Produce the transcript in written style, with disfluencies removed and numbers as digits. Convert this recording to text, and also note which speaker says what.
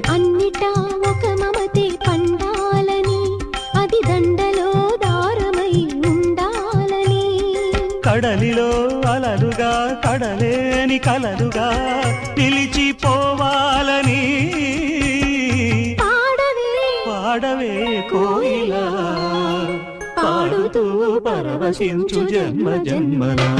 Speaker 1: అన్నిటా ఒక మమతే పండాలని అది దండలో దారమై ఉండాలని
Speaker 2: కడలిలో అలలుగా కడలేని కలలుగా నిలిచిపోవాలని పాడవే కోయిలా పాడుతూ పరవశించు జన్మ జన్మలా